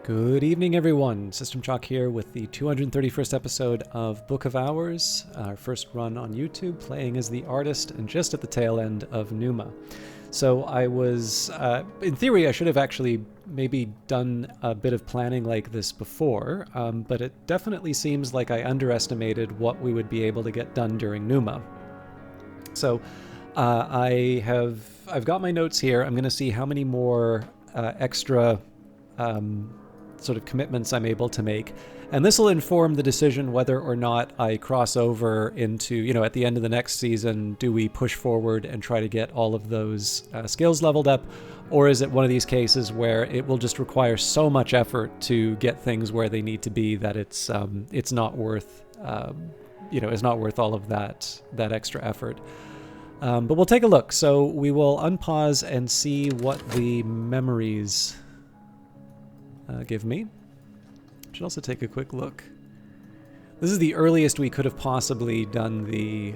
Good evening, everyone. System Chalk here with the 231st episode of Book of Hours, our first run on YouTube, playing as the artist and just at the tail end of Numa. So I was, in theory, I should have actually maybe done a bit of planning like this before, but it definitely seems like I underestimated what we would be able to get done during Numa. So I've got my notes here. I'm going to see how many more extra sort of commitments I'm able to make. And this will inform the decision whether or not I cross over into, at the end of the next season, do we push forward and try to get all of those skills leveled up? Or is it one of these cases where it will just require so much effort to get things where they need to be that it's not worth, it's not worth all of that extra effort. But we'll take a look. So we will unpause and see what the memories give me. Should also take a quick look. This is the earliest we could have possibly done the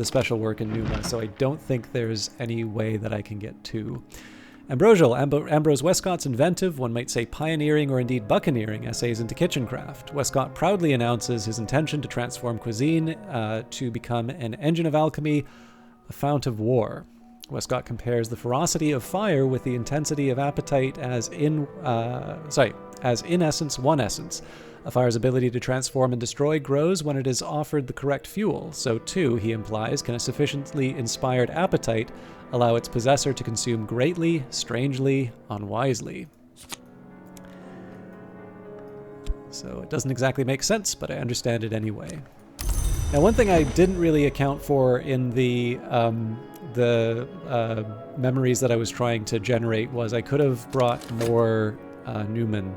special work in Numa, so I don't think there's any way that I can get to. Ambrosial. Ambrose Westcott's inventive, one might say pioneering or indeed buccaneering essays into kitchencraft. Westcott proudly announces his intention to transform cuisine to become an engine of alchemy, a fount of war. Westcott compares the ferocity of fire with the intensity of appetite as in essence one essence. A fire's ability to transform and destroy grows when it is offered the correct fuel. So too, he implies, can a sufficiently inspired appetite allow its possessor to consume greatly, strangely, unwisely. So it doesn't exactly make sense, but I understand it anyway. Now, one thing I didn't really account for in the memories that I was trying to generate was I could have brought more Newman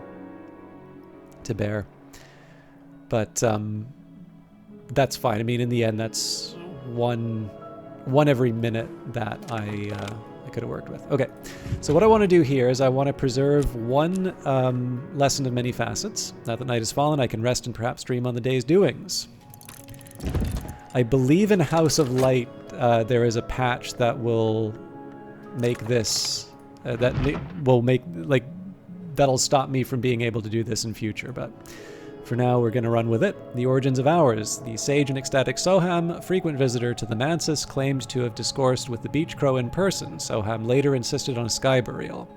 to bear. But that's fine. I mean, in the end, that's one every minute that I could have worked with. Okay, so what I want to do here is I want to preserve one lesson of many facets. Now that night has fallen, I can rest and perhaps dream on the day's doings. I believe in House of Light there is a patch that will make this, that'll stop me from being able to do this in future, but for now we're going to run with it. The origins of Hours. The sage and ecstatic Soham, frequent visitor to the Mansus, claimed to have discoursed with the beach crow in person. Soham later insisted on a sky burial.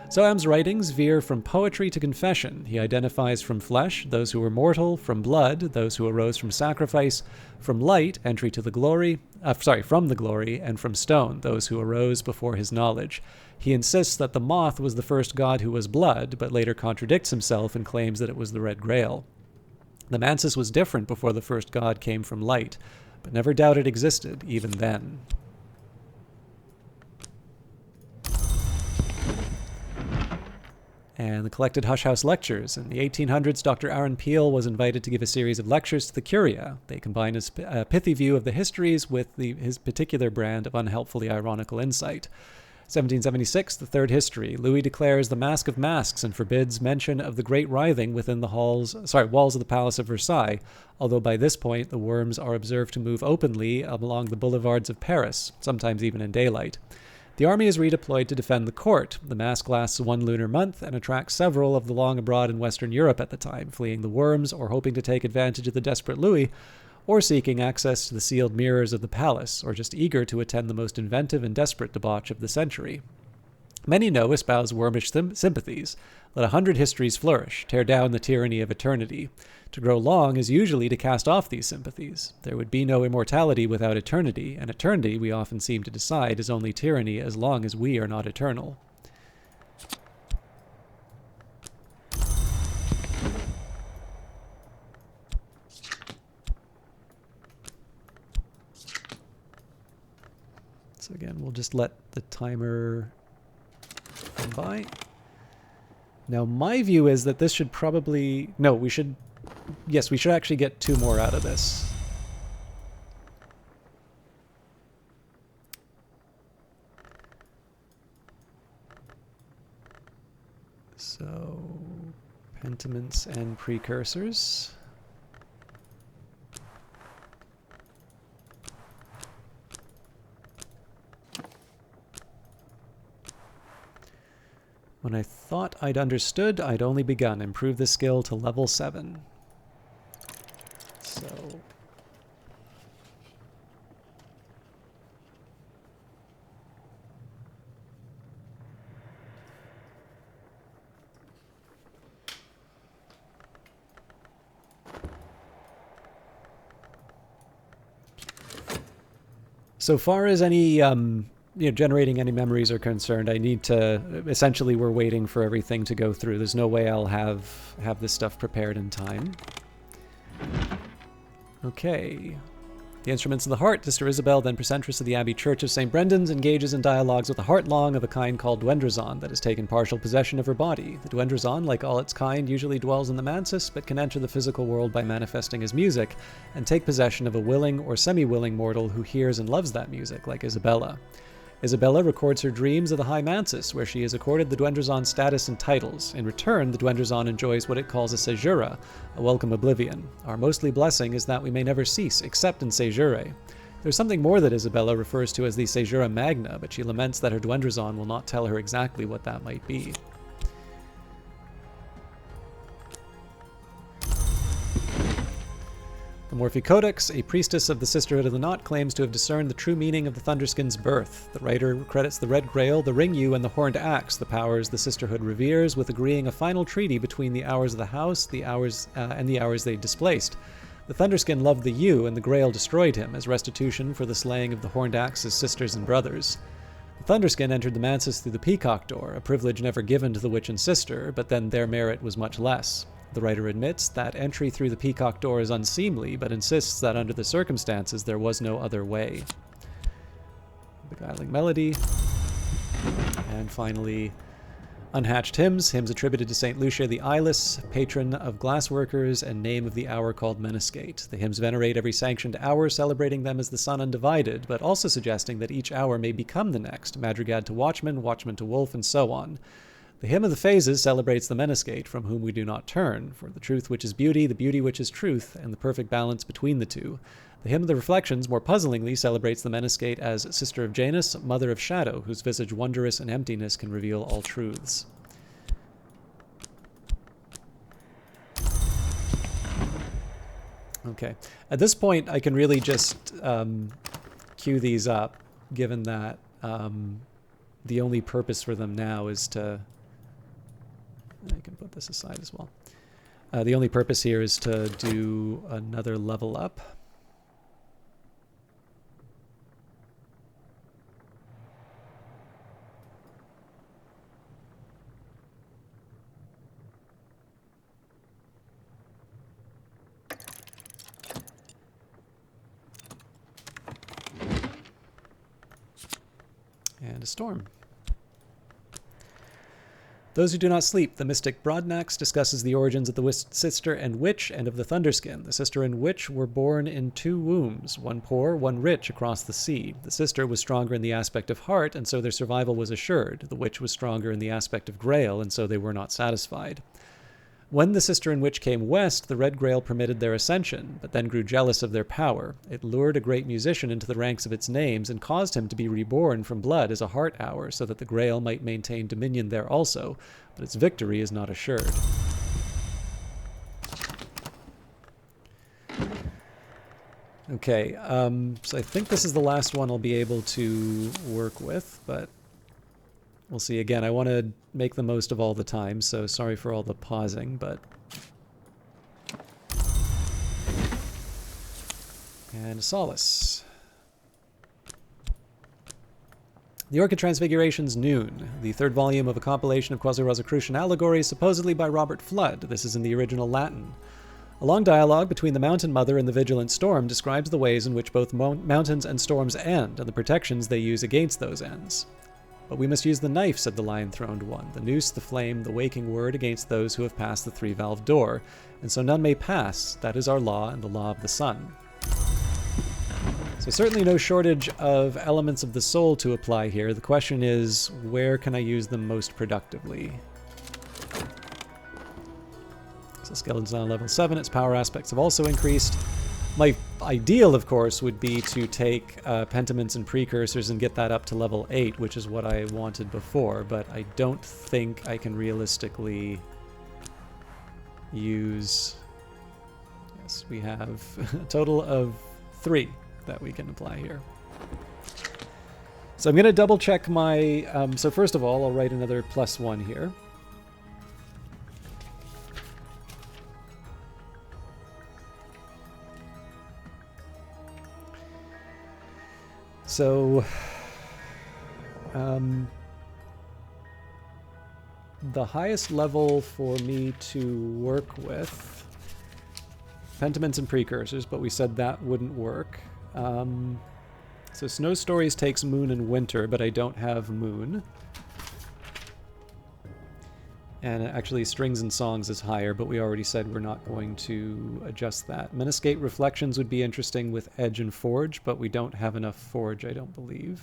Soham's writings veer from poetry to confession. He identifies from flesh those who were mortal, from blood those who arose from sacrifice, from light entry to the glory, from the glory, and from stone those who arose before his knowledge. He insists that the moth was the first god who was blood, but later contradicts himself and claims that it was the Red Grail. The Mansus was different before the first god came from light, but never doubted it existed even then. And the collected Hush House lectures. In the 1800s, Dr. Aaron Peel was invited to give a series of lectures to the Curia. They combine his pithy view of the histories with his particular brand of unhelpfully ironical insight. 1776, the third history. Louis declares the Mask of Masks and forbids mention of the great writhing within the walls of the Palace of Versailles, although by this point the worms are observed to move openly along the boulevards of Paris, sometimes even in daylight. The army is redeployed to defend the court. The mask lasts 1 lunar month and attracts several of the long abroad in Western Europe at the time, fleeing the worms or hoping to take advantage of the desperate Louis, or seeking access to the sealed mirrors of the palace, or just eager to attend the most inventive and desperate debauch of the century. Many know espouse wormish sympathies. Let 100 histories flourish, tear down the tyranny of eternity. To grow long is usually to cast off these sympathies. There would be no immortality without eternity, and eternity, we often seem to decide, is only tyranny as long as we are not eternal. So again, we'll just let the timer go by. Now, my view is that this should probably... No, we should actually get 2 more out of this. So, pentiments and precursors. When I thought I'd understood, I'd only begun. Improve the skill to level 7. So... So far as any, generating any memories are concerned, I need to, essentially we're waiting for everything to go through. There's no way I'll have this stuff prepared in time. Okay. The Instruments of the Heart. Sister Isabel, then precentress of the Abbey Church of St. Brendan's, engages in dialogues with a heart-long of a kind called Dwendrazon that has taken partial possession of her body. The Dwendrazon, like all its kind, usually dwells in the mansis, but can enter the physical world by manifesting as music, and take possession of a willing or semi-willing mortal who hears and loves that music, like Isabella. Isabella records her dreams of the High Mansis, where she is accorded the Dwendrazon status and titles. In return, the Dwendrazon enjoys what it calls a caesura, a welcome oblivion. Our mostly blessing is that we may never cease, except in caesurae. There's something more that Isabella refers to as the caesura magna, but she laments that her Dwendrazon will not tell her exactly what that might be. The Morphe Codex, a priestess of the Sisterhood of the Knot, claims to have discerned the true meaning of the Thunderskin's birth. The writer credits the Red Grail, the Ring Yew, and the Horned Axe, the powers the Sisterhood reveres, with agreeing a final treaty between the Hours of the House, and the Hours they displaced. The Thunderskin loved the Yew, and the Grail destroyed him, as restitution for the slaying of the Horned Axe's sisters and brothers. The Thunderskin entered the Mansis through the Peacock Door, a privilege never given to the Witch and Sister, but then their merit was much less. The writer admits that entry through the Peacock Door is unseemly, but insists that under the circumstances there was no other way. Beguiling Melody. And finally, Unhatched Hymns, hymns attributed to St. Lucia the Eyeless, patron of glassworkers and name of the hour called Meniscate. The hymns venerate every sanctioned hour, celebrating them as the sun undivided, but also suggesting that each hour may become the next, madrigad to watchman, watchman to wolf, and so on. The Hymn of the Phases celebrates the Meniscate, from whom we do not turn, for the truth which is beauty, the beauty which is truth, and the perfect balance between the two. The Hymn of the Reflections, more puzzlingly, celebrates the Meniscate as Sister of Janus, Mother of Shadow, whose visage wondrous and emptiness can reveal all truths. Okay, at this point I can really just queue these up, given that the only purpose for them now is to... I can put this aside as well. The only purpose here is to do another level up. And a storm. Those Who Do Not Sleep, the mystic Broadnax discusses the origins of the sister and witch and of the Thunderskin. The sister and witch were born in 2 wombs, one poor, one rich, across the sea. The sister was stronger in the aspect of heart, and so their survival was assured. The witch was stronger in the aspect of grail, and so they were not satisfied. When the sister and witch came west, the Red Grail permitted their ascension, but then grew jealous of their power. It lured a great musician into the ranks of its names and caused him to be reborn from blood as a heart hour, so that the Grail might maintain dominion there also, but its victory is not assured. Okay, so I think this is the last one I'll be able to work with, but we'll see. Again, I want to make the most of all the time, so sorry for all the pausing, but... And Solace. The Orchid Transfiguration's Noon, the 3rd volume of a compilation of Quasi-Rosicrucian allegories, supposedly by Robert Flood. This is in the original Latin. A long dialogue between the Mountain Mother and the Vigilant Storm describes the ways in which both mountains and storms end, and the protections they use against those ends. But we must use the knife, said the lion-throned one, the noose, the flame, the waking word against those who have passed the 3-valve door, and so none may pass. That is our law and the law of the sun. So certainly no shortage of elements of the soul to apply here. The question is, where can I use them most productively? So Skeleton's on level 7, its power aspects have also increased. My ideal, of course, would be to take pentiments and precursors and get that up to level 8, which is what I wanted before, but I don't think I can realistically use... Yes, we have a total of 3 that we can apply here. So I'm going to double check my... so first of all, I'll write another +1 here. So, the highest level for me to work with, pentiments and precursors, but we said that wouldn't work. So Snow Stories takes Moon and Winter, but I don't have Moon. And actually Strings and Songs is higher, but we already said we're not going to adjust that. Meniscate Reflections would be interesting with Edge and Forge, but we don't have enough Forge, I don't believe.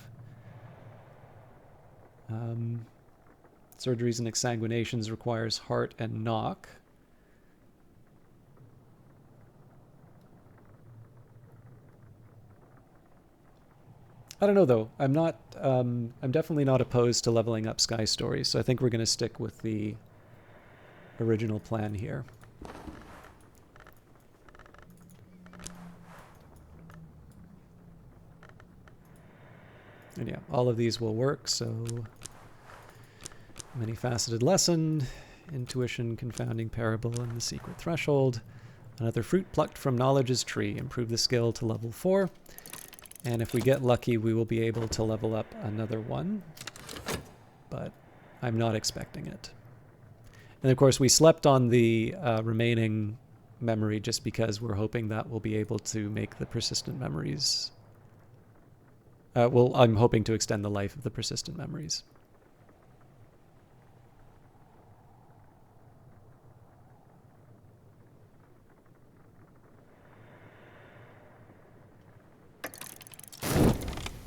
Surgeries and Exsanguinations requires Heart and Knock. I don't know though. I'm not. I'm definitely not opposed to leveling up Sky Stories, so I think we're going to stick with the original plan here. And yeah, all of these will work. So, Many-Faceted Lesson, Intuition, Confounding Parable, and the Secret Threshold. Another fruit plucked from Knowledge's tree. Improve the skill to level 4. And if we get lucky, we will be able to level up another one. But I'm not expecting it. And of course, we slept on the remaining memory just because we're hoping that we'll be able to make the persistent memories. Well, I'm hoping to extend the life of the persistent memories.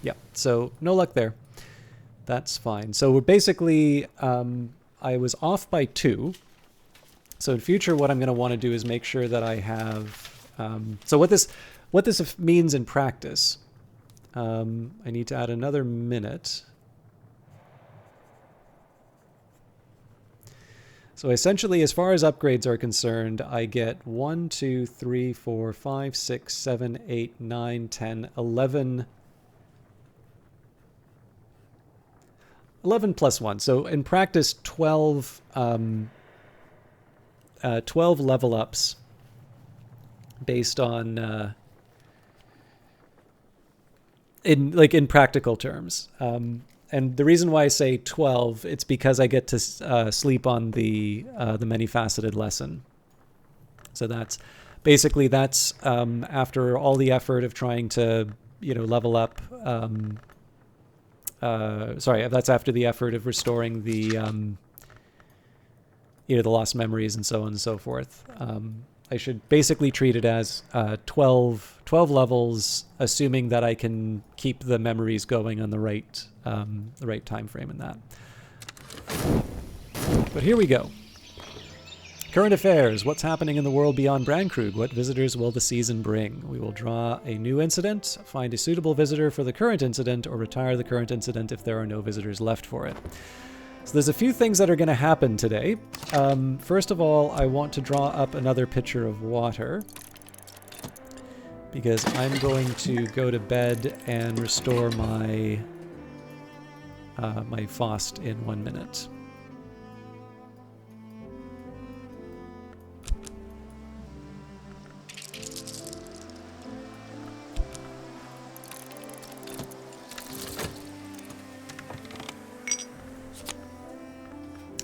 Yeah, so no luck there. That's fine. So we're basically, I was off by 2. So in future, what I'm going to want to do is make sure that I have, so what this means in practice, I need to add another minute. So essentially, as far as upgrades are concerned, I get 1, 2, 3, 4, 5, 6, 7, 8, 9, 10, 11... 11 plus 1. So in practice, 12 level ups based on in practical terms. And the reason why I say 12, it's because I get to sleep on the Many-Faceted Lesson. So that's basically after all the effort of trying to level up. Sorry, that's after the effort of restoring the, the lost memories and so on and so forth. I should basically treat it as 12 levels, assuming that I can keep the memories going on the right time frame in that. But here we go. Current affairs. What's happening in the world beyond Brandkrug? What visitors will the season bring? We will draw a new incident, find a suitable visitor for the current incident, or retire the current incident if there are no visitors left for it. So there's a few things that are going to happen today. First of all, I want to draw up another pitcher of water, because I'm going to go to bed and restore my my Faust in 1 minute.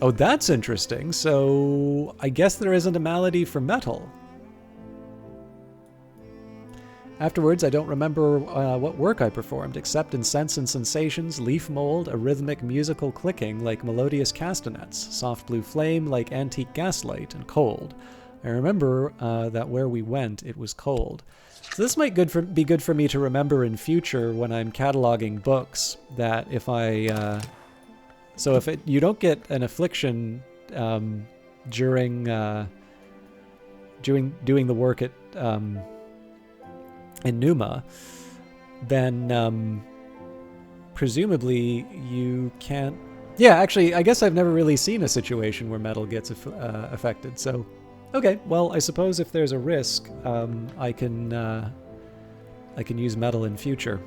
Oh, that's interesting. So I guess there isn't a malady for metal. Afterwards, I don't remember what work I performed, except in Sense and Sensations, leaf mold, a rhythmic musical clicking like melodious castanets, soft blue flame like antique gaslight, and cold. I remember that where we went, it was cold. So this might be good for me to remember in future when I'm cataloging books, that if I... So if you don't get an affliction during doing the work at in Numa, then presumably you can't. Yeah, actually, I guess I've never really seen a situation where metal gets affected. So, okay, well, I suppose if there's a risk, I can use metal in future.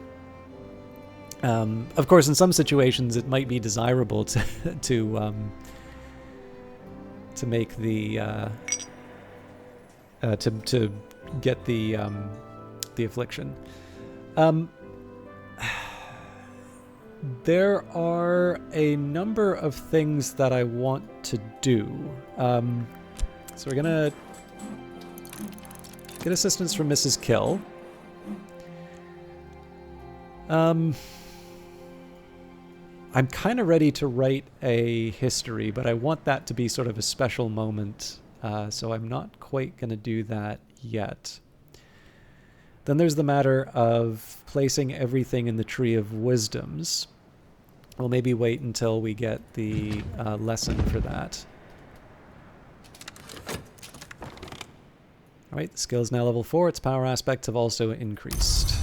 Of course, in some situations, it might be desirable to to make the to get the affliction. There are a number of things that I want to do. So we're gonna get assistance from Mrs. Kill. I'm kind of ready to write a history, but I want that to be sort of a special moment, so I'm not quite going to do that yet. Then there's the matter of placing everything in the Tree of Wisdoms. We'll maybe wait until we get the lesson for that. All right, the skill is now level 4. Its power aspects have also increased.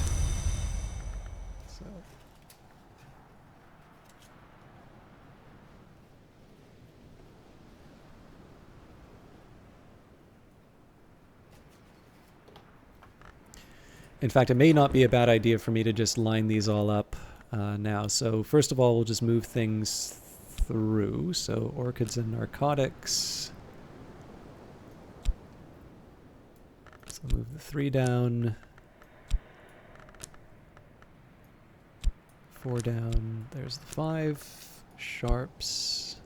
So. In fact, it may not be a bad idea for me to just line these all up now. So first of all, we'll just move things through. So orchids and narcotics. So move the 3 down. 4 down. There's the 5. Sharps.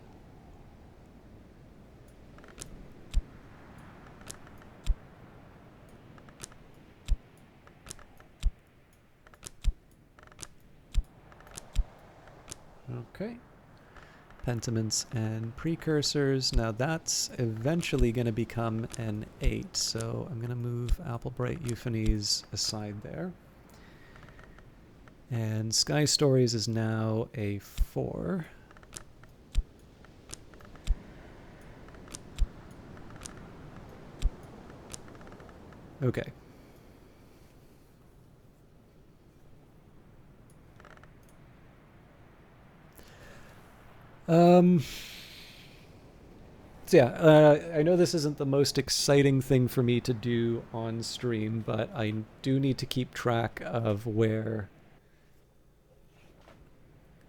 Okay. Pentiments and precursors. Now that's eventually going to become an 8. So I'm going to move Applebright Euphonies aside there. And Sky Stories is now a 4. Okay. So yeah, I know this isn't the most exciting thing for me to do on stream, but I do need to keep track of where...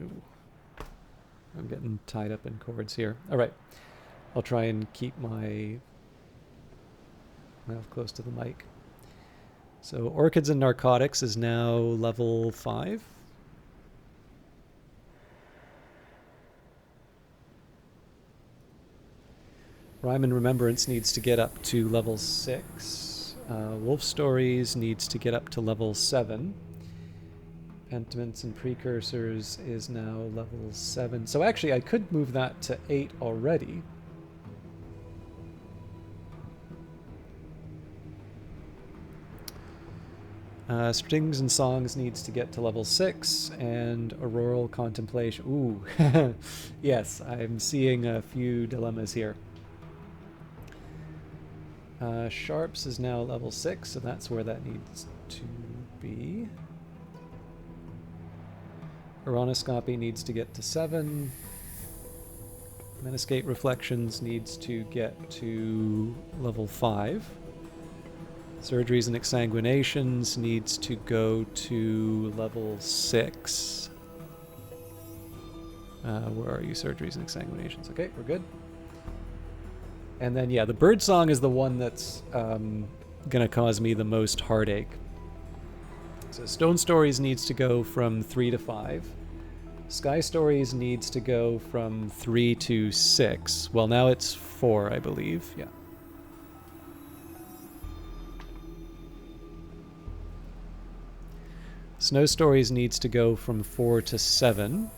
Ooh. I'm getting tied up in cords here. All right. I'll try and keep my mouth close to the mic. So Orchids and Narcotics is now level 5. Rhyme and Remembrance needs to get up to level 6. Wolf Stories needs to get up to level 7. Pentiments and Precursors is now level 7. So actually I could move that to 8 already. Strings and Songs needs to get to level 6, and Auroral Contemplation. Ooh, yes, I'm seeing a few dilemmas here. Sharps is now level 6, so that's where that needs to be. Oronoscopy needs to get to 7. Metascape Reflections needs to get to level 5. Surgeries and Exsanguinations needs to go to level 6. Where are you? Surgeries and Exsanguinations. Okay, we're good. And then, yeah, the Birdsong is the one that's going to cause me the most heartache. So Stone Stories needs to go from 3 to 5. Sky Stories needs to go from 3 to 6. Well, now it's 4, I believe. Yeah. Snow Stories needs to go from 4 to 7.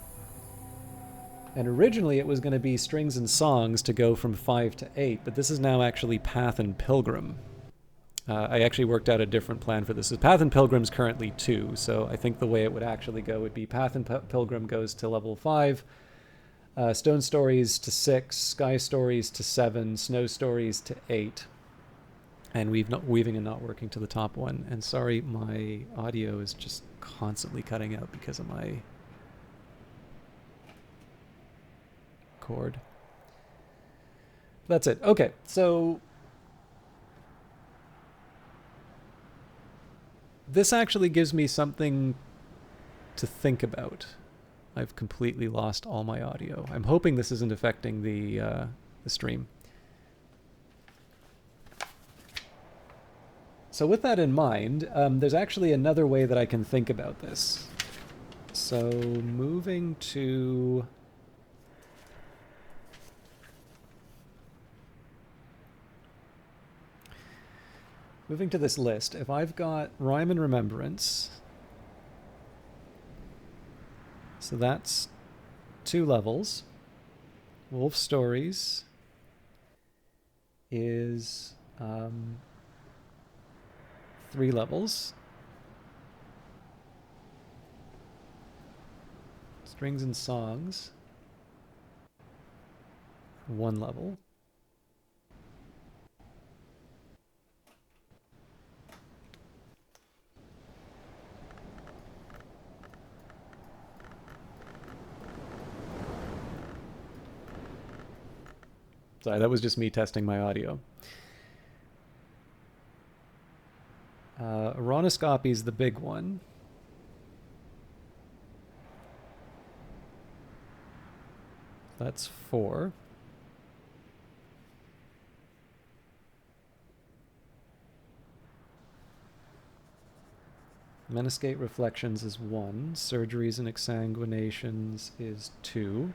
And originally it was going to be Strings and Songs to go from 5 to 8, but this is now actually Path and Pilgrim. I actually worked out a different plan for this. Path and Pilgrim's currently 2, so I think the way it would actually go would be Path and Pilgrim goes to level 5, Stone Stories to 6, Sky Stories to 7, Snow Stories to 8, and weaving and not working to the top one. And sorry, my audio is just constantly cutting out because of my cord. That's it. Okay, so this actually gives me something to think about. I've completely lost all my audio. I'm hoping this isn't affecting the stream. So with that in mind, there's actually another way that I can think about this. So moving to... moving to this list, if I've got Rhyme and Remembrance, so that's 2 levels. Wolf Stories is 3 levels. Strings and Songs, 1 level. Sorry, that was just me testing my audio. Aronoscopy is the big one. That's 4. Meniscate Reflections is 1. Surgeries and Exsanguinations is 2.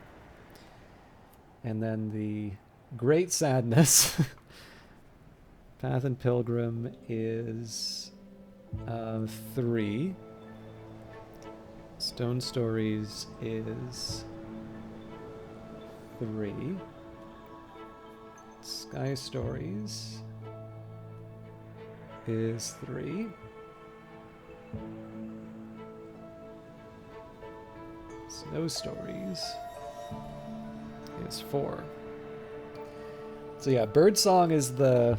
And then the Great Sadness, Path and Pilgrim is 3. Stone Stories is 3. Sky Stories is 3. Snow Stories is 4. So yeah, Birdsong's the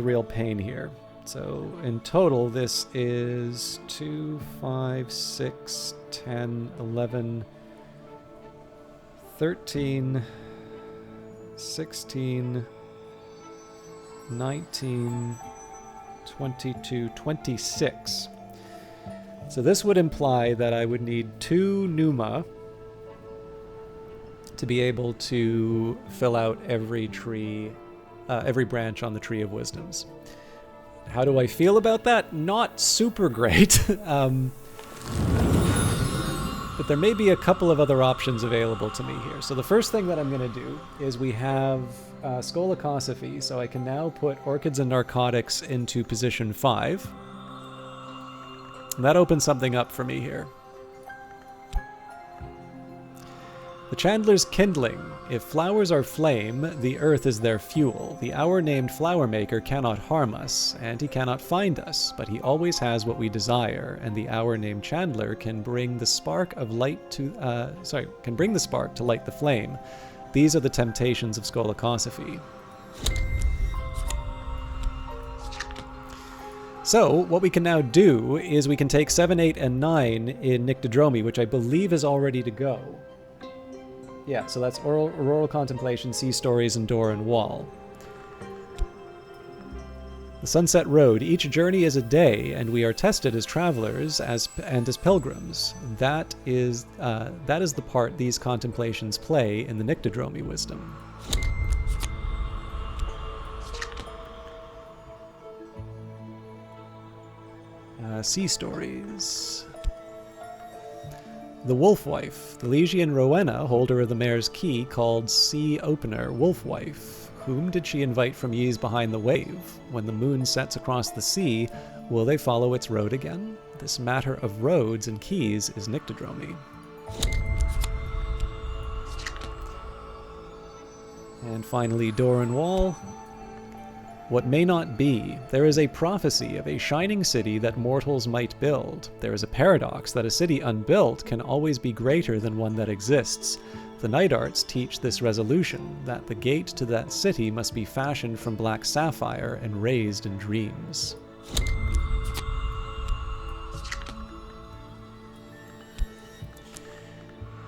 real pain here. So in total, this is 2, 5, 6, 10, 11, 13, 16, 19, 22, 26. So this would imply that I would need 2 Numa to be able to fill out every tree, every branch on the Tree of Wisdoms. How do I feel about that? Not super great. But there may be a couple of other options available to me here. So the first thing that I'm going to do is we have Skolakosophy, so I can now put Orchids and Narcotics into position 5. And that opens something up for me here. The Chandler's Kindling. If flowers are flame, the earth is their fuel. The hour-named flower maker cannot harm us, and he cannot find us, but he always has what we desire, and the hour-named Chandler can bring the spark of light to, can bring the spark to light the flame. These are the temptations of Skolakosophy. So, what we can now do is we can take 7, 8, and 9 in Nyctodromy, which I believe is all ready to go. Yeah, so that's Auroral Contemplation, Sea Stories, and Door and Wall. The Sunset Road. Each journey is a day, and we are tested as travelers and as pilgrims. That is the part these contemplations play in the Nyctodromy wisdom. Sea Stories. The Wolfwife. The Legian Rowena, holder of the Mare's Key, called Sea Opener Wolfwife. Whom did she invite from Ye's behind the wave? When the moon sets across the sea, will they follow its road again? This matter of roads and keys is Nyctodromy. And finally, Door and Wall. What may not be, there is a prophecy of a shining city that mortals might build. There is a paradox that a city unbuilt can always be greater than one that exists. The night arts teach this resolution, that the gate to that city must be fashioned from black sapphire and raised in dreams.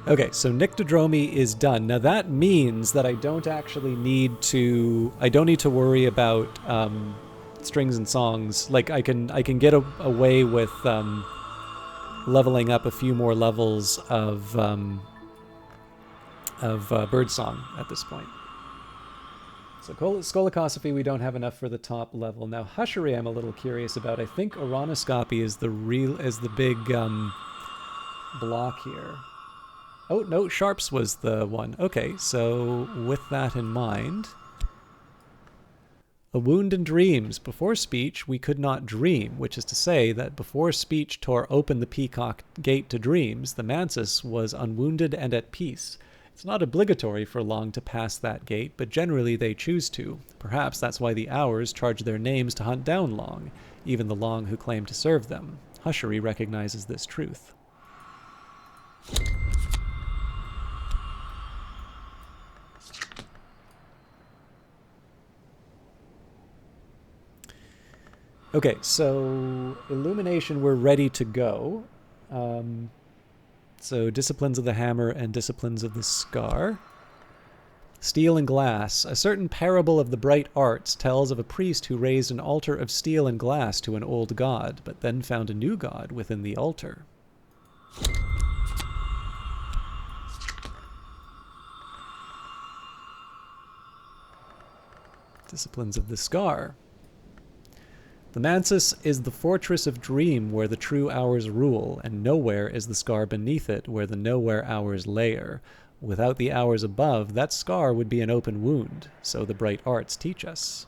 Okay, so Nyctodromy is done. Now that means that I don't need to worry about strings and songs. Like I can get away with leveling up a few more levels of birdsong at this point. So Skolakosophy, we don't have enough for the top level. Now Hushery, I'm a little curious about. I think Oronoscopy is the big block here. Oh, no, Sharps was the one. Okay, so with that in mind... A wound in dreams. Before speech, we could not dream, which is to say that before speech tore open the peacock gate to dreams, the Mansus was unwounded and at peace. It's not obligatory for Long to pass that gate, but generally they choose to. Perhaps that's why the Hours charge their names to hunt down Long, even the Long who claim to serve them. Hushery recognizes this truth. Okay, so Illumination, we're ready to go. So Disciplines of the Hammer and Disciplines of the Scar. Steel and Glass. A certain parable of the bright arts tells of a priest who raised an altar of steel and glass to an old god, but then found a new god within the altar. Disciplines of the Scar. The Mansus is the fortress of dream where the true hours rule, and nowhere is the scar beneath it where the nowhere hours lair. Without the hours above, that scar would be an open wound, so the bright arts teach us.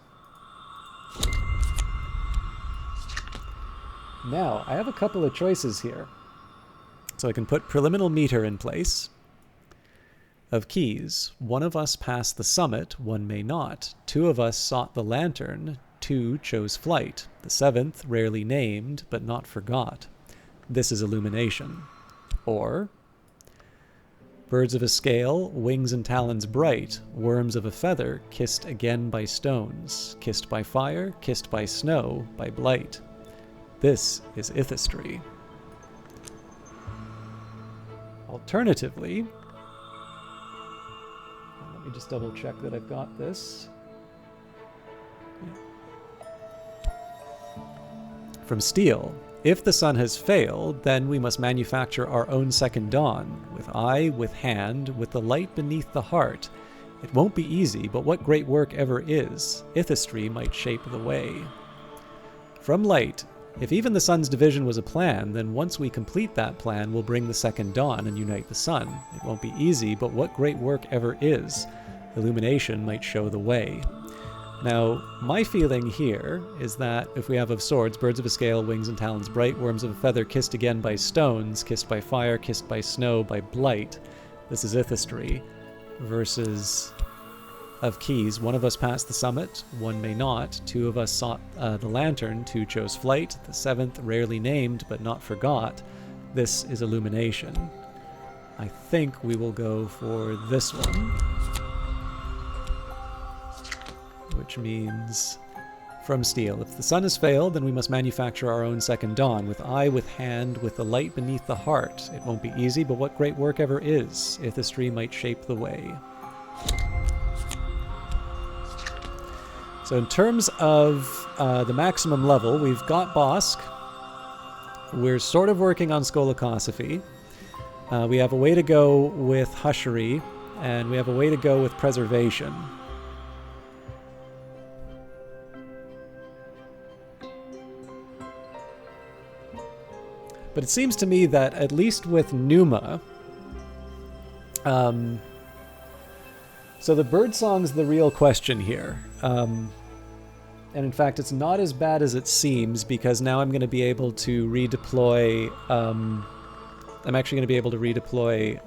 Now, I have a couple of choices here. So I can put preliminal meter in place. Of keys, one of us passed the summit, one may not. Two of us sought the lantern, two chose flight. The seventh, rarely named, but not forgot. This is illumination. Or, birds of a scale, wings and talons bright, worms of a feather, kissed again by stones, kissed by fire, kissed by snow, by blight. This is ithistry. Alternatively, let me just double check that I've got this. From Steel, if the sun has failed, then we must manufacture our own second dawn, with eye, with hand, with the light beneath the heart. It won't be easy, but what great work ever is, ithistry might shape the way. From Light, if even the sun's division was a plan, then once we complete that plan, we'll bring the second dawn and unite the sun. It won't be easy, but what great work ever is. Illumination might show the way. Now, my feeling here is that if we have of swords, birds of a scale, wings and talons bright, worms of a feather, kissed again by stones, kissed by fire, kissed by snow, by blight, this is ithistry, versus of keys, one of us passed the summit, one may not, two of us sought the lantern, two chose flight, the seventh rarely named but not forgot, this is illumination. I think we will go for this one. Which means from Steel. If the sun has failed, then we must manufacture our own second dawn, with eye, with hand, with the light beneath the heart. It won't be easy, but what great work ever is. Ithistry might shape the way. So in terms of the maximum level, we've got Bosk. We're sort of working on Skolakosophy. We have a way to go with Hushery, and we have a way to go with Preservation. But it seems to me that, at least with Numa, so the birdsong's the real question here. And in fact, it's not as bad as it seems, because now I'm going to be able to redeploy, I'm actually going to be able to redeploy,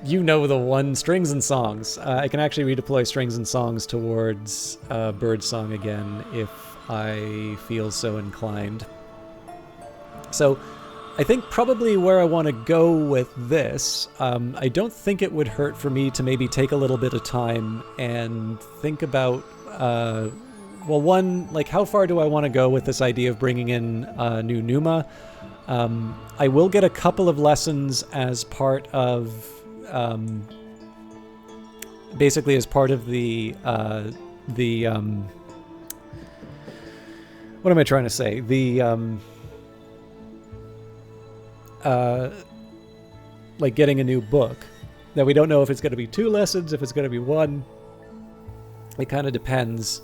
you know the one, strings and songs. I can actually redeploy strings and songs towards Birdsong again if I feel so inclined. So I think probably where I want to go with this, I don't think it would hurt for me to maybe take a little bit of time and think about, well, one, like how far do I want to go with this idea of bringing in new Numa? I will get a couple of lessons as part of, basically as part of the what am I trying to say? Like getting a new book. Now we don't know if it's going to be 2 lessons, if it's going to be 1. It kind of depends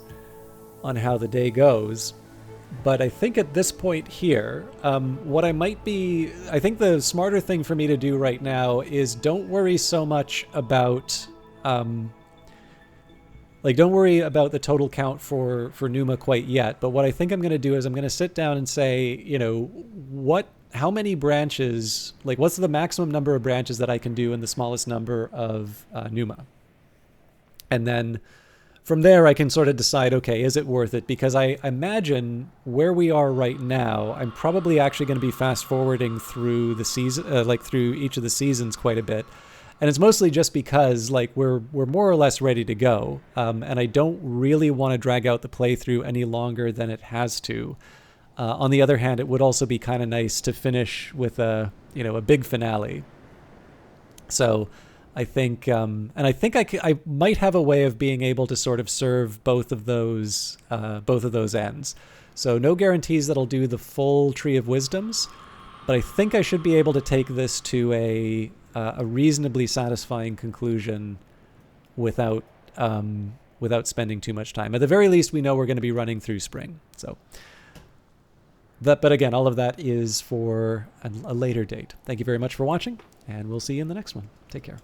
on how the day goes. But I think at this point here, what I might be... I think the smarter thing for me to do right now is don't worry so much about... don't worry about the total count for Numa quite yet. But what I think I'm going to do is I'm going to sit down and say, you know, how many branches... Like, what's the maximum number of branches that I can do in the smallest number of Numa? And then... from there, I can sort of decide, okay, is it worth it? Because I imagine where we are right now, I'm probably actually going to be fast forwarding through the season, through each of the seasons quite a bit. And it's mostly just because like we're more or less ready to go. And I don't really want to drag out the playthrough any longer than it has to. On the other hand, it would also be kind of nice to finish with a big finale. So I think, and I think I might have a way of being able to sort of serve both of those ends. So no guarantees that I'll do the full Tree of Wisdoms, but I think I should be able to take this to a reasonably satisfying conclusion without spending too much time. At the very least, we know we're going to be running through spring. So but again, all of that is for a later date. Thank you very much for watching, and we'll see you in the next one. Take care.